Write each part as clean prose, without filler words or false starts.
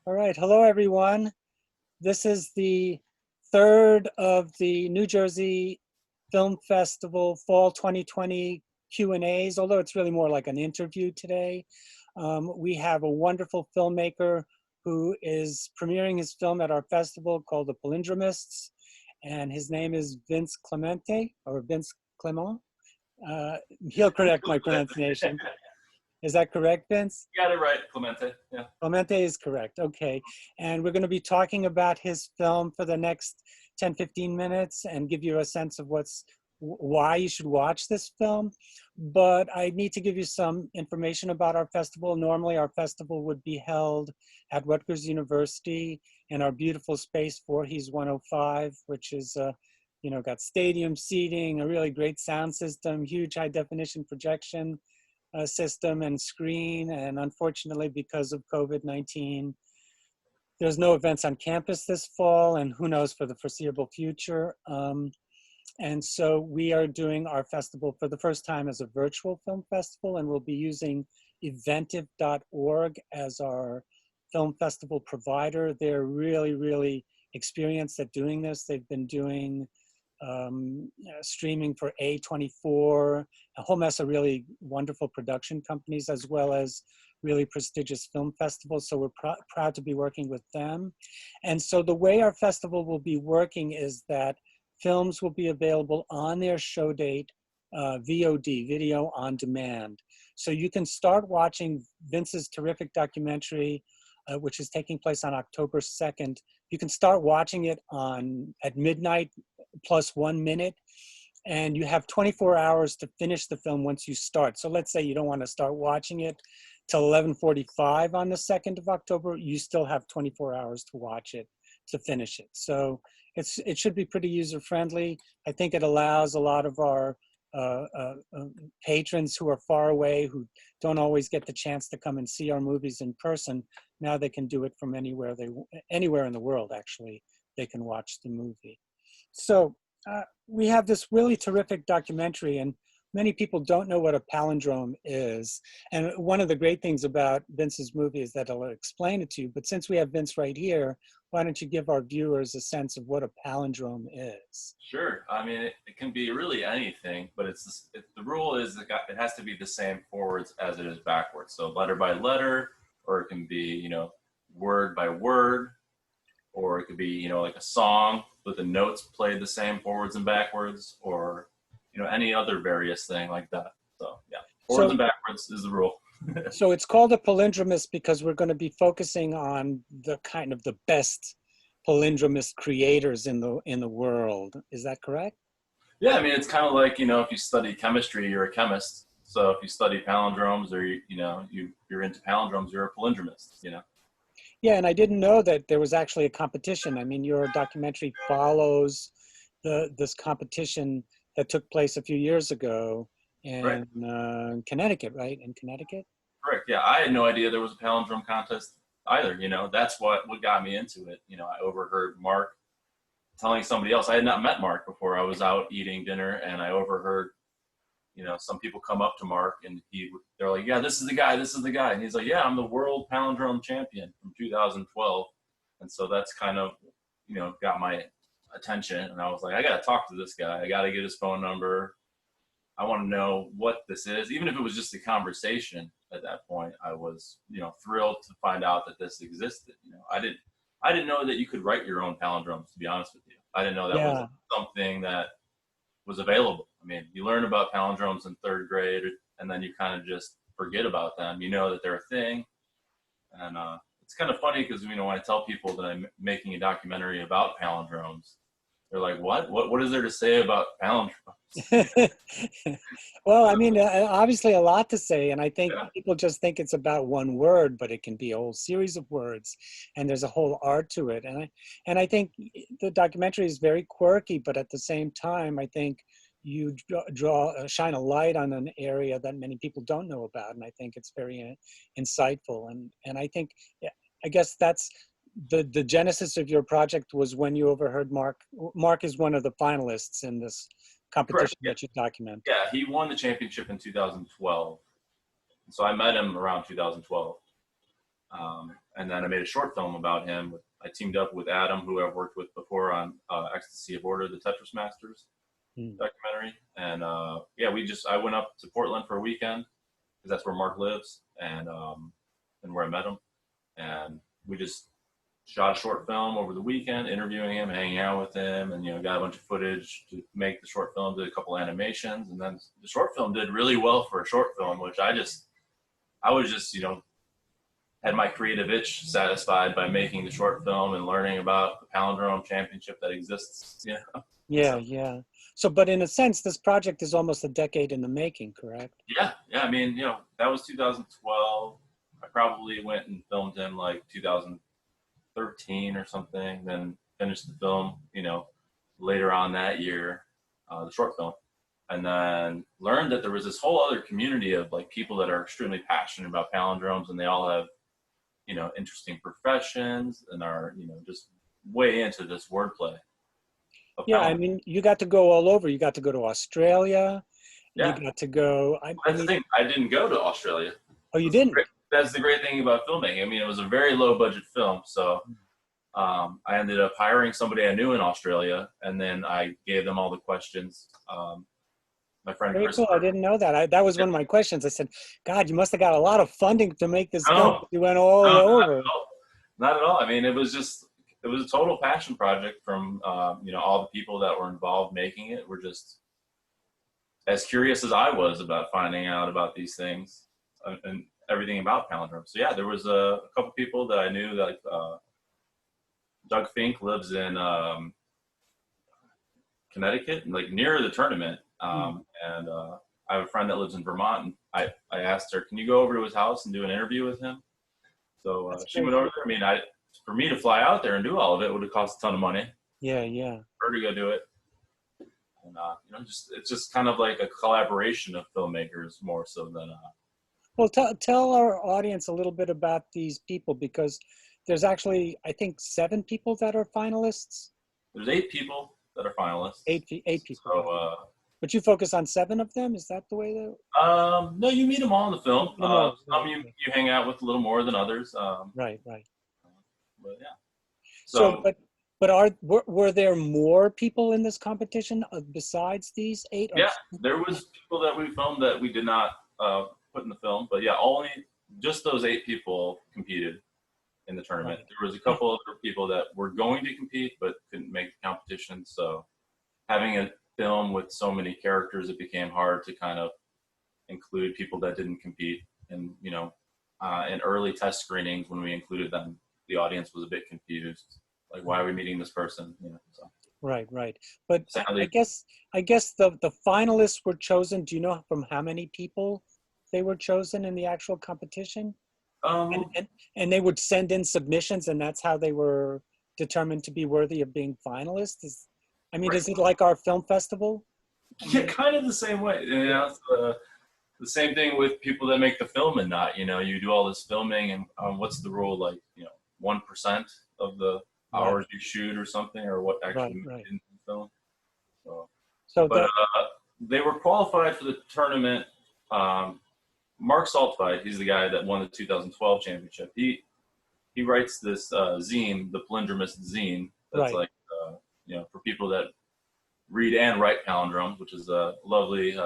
All right, hello everyone. This is the third of the New Jersey Film Festival Fall 2020 Q&As, although it's really more like an interview today. We have a wonderful filmmaker who is premiering his film at our festival called The Palindromists, and his name is Vince Clemente, or Vince Clement. He'll correct my pronunciation. Is that correct, Vince? You got it right, Clemente. Yeah. Clemente is correct. Okay. And we're going to be talking about his film for the next 10, 15 minutes and give you a sense of why you should watch this film. But I need to give you some information about our festival. Normally, our festival would be held at Rutgers University in our beautiful space, Voorhees 105, which is, got stadium seating, a really great sound system, huge high definition projection system and screen. And unfortunately, because of COVID-19, there's no events on campus this fall, and who knows for the foreseeable future. And so we are doing our festival for the first time as a virtual film festival, and we'll be using eventive.org as our film festival provider. They're really, really experienced at doing this. They've been doing streaming for A24, a whole mess of really wonderful production companies, as well as really prestigious film festivals. So we're proud to be working with them. And so the way our festival will be working is that films will be available on their show date, VOD, video on demand. So you can start watching Vince's terrific documentary, which is taking place on October 2nd. You can start watching it at midnight plus 1 minute, and you have 24 hours to finish the film once you start. So let's say you don't want to start watching it till 11:45 on the 2nd of October, you still have 24 hours to watch it, to finish it. So it should be pretty user-friendly. I think it allows a lot of our patrons who are far away, who don't always get the chance to come and see our movies in person. Now they can do it from anywhere in the world, actually, they can watch the movie. So we have this really terrific documentary, and many people don't know what a palindrome is. And one of the great things about Vince's movie is that I'll explain it to you. But since we have Vince right here, why don't you give our viewers a sense of what a palindrome is? Sure. I mean, it can be really anything, but the rule is that it has to be the same forwards as it is backwards. So letter by letter, or it can be, word by word, or it could be, like a song with the notes played the same forwards and backwards, or, any other various thing like that. So yeah, forwards and backwards is the rule. So it's called a palindromist because we're going to be focusing on the kind of the best palindromist creators in the world. Is that correct? Yeah, I mean, it's kind of like, if you study chemistry, you're a chemist. So if you study palindromes, or you're into palindromes, you're a palindromist, Yeah, and I didn't know that there was actually a competition. I mean, your documentary follows this competition that took place a few years ago in Connecticut, right? In Connecticut? Correct. Yeah, I had no idea there was a palindrome contest either. That's what got me into it. I overheard Mark telling somebody else. I had not met Mark before. I was out eating dinner, and I overheard, some people come up to Mark, and they're like, "Yeah, this is the guy. This is the guy." And he's like, "Yeah, I'm the World Palindrome Champion from 2012." And so that's kind of, got my attention. And I was like, I got to talk to this guy. I got to get his phone number. I want to know what this is. Even if it was just a conversation at that point, I was, thrilled to find out that this existed. I didn't know that you could write your own palindromes, to be honest with you. I didn't know that was something that was available. I mean, you learn about palindromes in 3rd grade, and then you kind of just forget about them. You know that they're a thing. And it's kind of funny because, when I tell people that I'm making a documentary about palindromes, they're like, what is there to say about palindromes? Well, I mean, obviously a lot to say. And I think people just think it's about one word, but it can be a whole series of words. And there's a whole art to it. And I think the documentary is very quirky, but at the same time, I think you shine a light on an area that many people don't know about. And I think it's very insightful. And I think, I guess that's the genesis of your project was when you overheard Mark. Mark is one of the finalists in this competition that you document. Yeah, he won the championship in 2012. So I met him around 2012. And then I made a short film about him. I teamed up with Adam, who I've worked with before on Ecstasy of Order, the Tetris Masters documentary. And yeah, I went up to Portland for a weekend because that's where Mark lives and where I met him. And we just shot a short film over the weekend, interviewing him, hanging out with him, and got a bunch of footage to make the short film. Did a couple animations, and then the short film did really well for a short film, which I was just had my creative itch satisfied by making the short film and learning about the Palindrome Championship that exists. Yeah. So, but in a sense, this project is almost a decade in the making, correct? Yeah. I mean, that was 2012. I probably went and filmed him like 2013 or something, then finished the film, later on that year, the short film, and then learned that there was this whole other community of like people that are extremely passionate about palindromes, and they all have, interesting professions and are, just way into this wordplay. Yeah, I mean, you got to go all over. You got to go to Australia. Yeah. You got to go. That's the thing. I didn't go to Australia. Oh, you didn't? That's the great thing about filmmaking. I mean, it was a very low budget film, so I ended up hiring somebody I knew in Australia, and then I gave them all the questions. My friend Very Chris. cool. I didn't know that. That was one of my questions. I said, God, you must have got a lot of funding to make this film. You went all over. Not at all. I mean, it was a total passion project from all the people that were involved making it were just as curious as I was about finding out about these things and everything about palindrome. So yeah, there was a couple people that I knew, like Doug Fink lives in Connecticut, like near the tournament. And I have a friend that lives in Vermont, and I asked her, can you go over to his house and do an interview with him? So she went over there. I mean, for me to fly out there and do all of it would have cost a ton of money. Yeah. For her to go do it. And, it's just kind of like a collaboration of filmmakers more so than. Well, tell our audience a little bit about these people, because there's actually, I think, 7 people that are finalists. There's 8 people that are finalists. 8 people. So, but you focus on 7 of them? Is that the way that? No, you meet them all in the film. Some you hang out with a little more than others. Right. But yeah. So were there more people in this competition besides these 8? Yeah, there was people that we filmed that we did not put in the film, but yeah, only just those 8 people competed in the tournament. Right. There was a couple other people that were going to compete but couldn't make the competition. So having a film with so many characters, it became hard to kind of include people that didn't compete. And in early test screenings, when we included them, the audience was a bit confused. Like, why are we meeting this person? So. Right. But sadly, I guess the finalists were chosen. Do you know from how many people they were chosen in the actual competition? And they would send in submissions, and that's how they were determined to be worthy of being finalists. Is it like our film festival? Yeah, kind of the same way. It's the same thing with people that make the film and not. You do all this filming, and what's the rule? Like 1% of the hours you shoot or something, or what actually made in the film. They were qualified for the tournament. Mark Saltfied, he's the guy that won the 2012 championship. He writes this zine, the Palindromists zine, that's for people that read and write palindromes, which is a lovely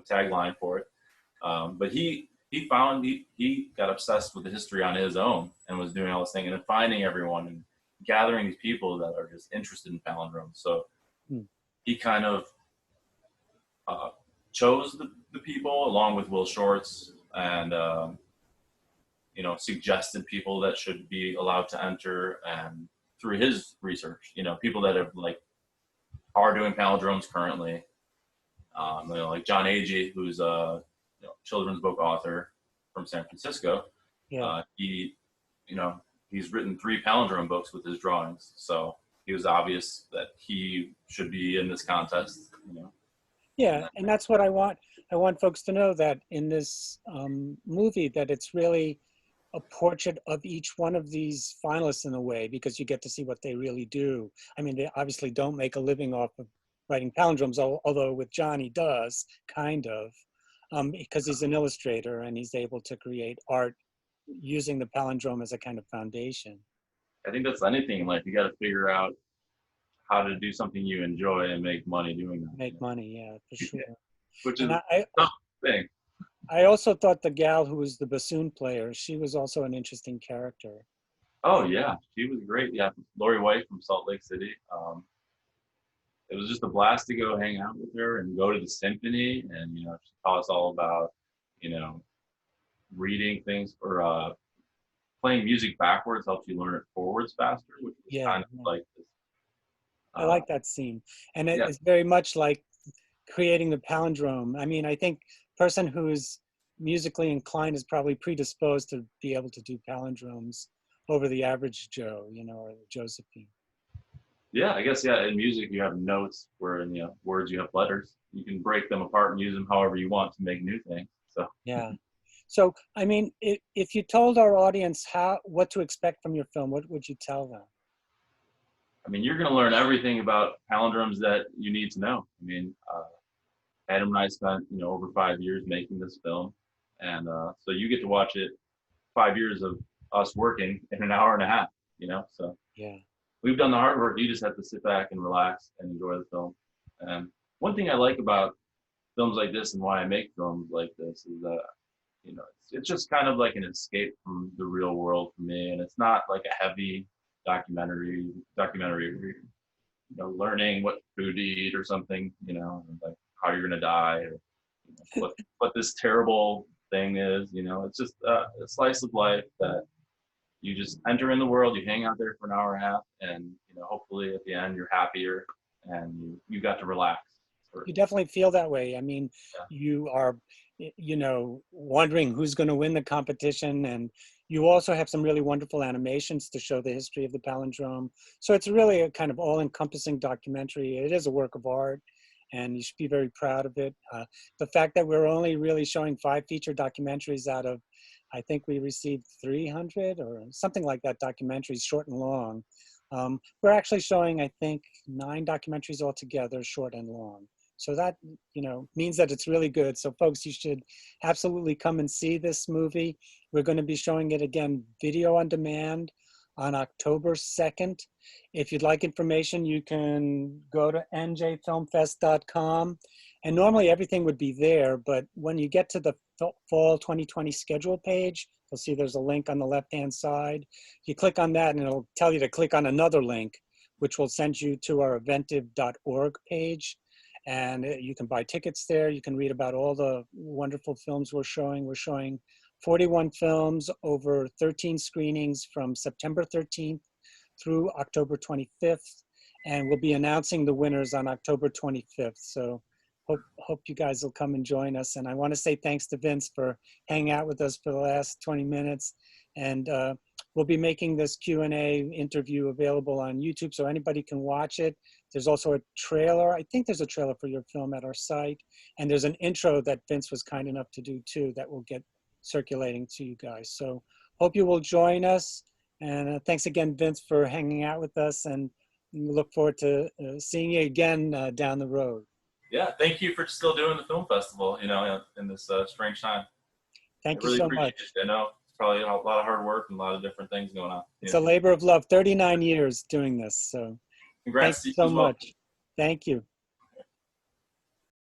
tagline for it. But he got obsessed with the history on his own and was doing all this thing and then finding everyone and gathering these people that are just interested in palindromes. So he kind of chose the people along with Will Shorts and suggested people that should be allowed to enter, and through his research, people that are doing palindromes currently, like John Agee, who's a children's book author from San Francisco. He's written 3 palindrome books with his drawings, so it was obvious that he should be in this contest. Yeah, and that's what I want. I want folks to know that in this movie, that it's really a portrait of each one of these finalists in a way, because you get to see what they really do. I mean, they obviously don't make a living off of writing palindromes, although with John he does, kind of, because he's an illustrator and he's able to create art using the palindrome as a kind of foundation. I think that's anything in life. You got to figure out how to do something you enjoy and make money doing that. Make money, yeah, for sure. Which is And a tough thing. I also thought the gal who was the bassoon player, she was also an interesting character. Oh yeah, she was great. Yeah, Lori White from Salt Lake City. It was just a blast to go hang out with her and go to the symphony, and she taught us all about reading things or playing music backwards helps you learn it forwards faster, which was kind of like this. I like that scene, and Yeah. it's very much like creating the palindrome. I mean, I think person who's musically inclined is probably predisposed to be able to do palindromes over the average Joe, or Josephine. Yeah, I guess, yeah, in music you have notes, where in words you have letters. You can break them apart and use them however you want to make new things. So yeah. So, I mean, if you told our audience what to expect from your film, what would you tell them? I mean, you're going to learn everything about palindromes that you need to know. I mean, Adam and I spent, over 5 years making this film. And so you get to watch it 5 years of us working in an hour and a half, so yeah, we've done the hard work. You just have to sit back and relax and enjoy the film. And one thing I like about films like this and why I make films like this is that, it's just kind of like an escape from the real world for me. And it's not like a heavy documentary where you're, learning what food to eat or something, and like how you're gonna die, or what this terrible thing is. It's just a slice of life that you just enter in the world. You hang out there for an hour and a half, and hopefully at the end you're happier and you got to relax. You definitely feel that way. I mean, Yeah. you are, wondering who's going to win the competition, and you also have some really wonderful animations to show the history of the palindrome. So it's really a kind of all-encompassing documentary. It is a work of art, and you should be very proud of it. The fact that we're only really showing 5 feature documentaries out of, I think we received 300 or something like that, documentaries, short and long. We're actually showing, I think, 9 documentaries altogether, short and long. So that, means that it's really good. So folks, you should absolutely come and see this movie. We're going to be showing it again, video on demand on October 2nd. If you'd like information, you can go to njfilmfest.com. And normally everything would be there, but when you get to the fall 2020 schedule page, you'll see there's a link on the left-hand side. You click on that and it'll tell you to click on another link, which will send you to our eventive.org page. And you can buy tickets there. You can read about all the wonderful films we're showing. We're showing 41 films over 13 screenings from September 13th through October 25th. And we'll be announcing the winners on October 25th. So hope you guys will come and join us. And I want to say thanks to Vince for hanging out with us for the last 20 minutes. And we'll be making this Q&A interview available on YouTube so anybody can watch it. There's also a trailer. I think there's a trailer for your film at our site. And there's an intro that Vince was kind enough to do too that will get circulating to you guys. So hope you will join us. And thanks again, Vince, for hanging out with us. And we look forward to seeing you again down the road. Yeah, thank you for still doing the film festival, in this strange time. Thank you so much. I know it's probably a lot of hard work and a lot of different things going on. It's a labor of love, 39 years doing this. So congrats thanks so much. Thank you.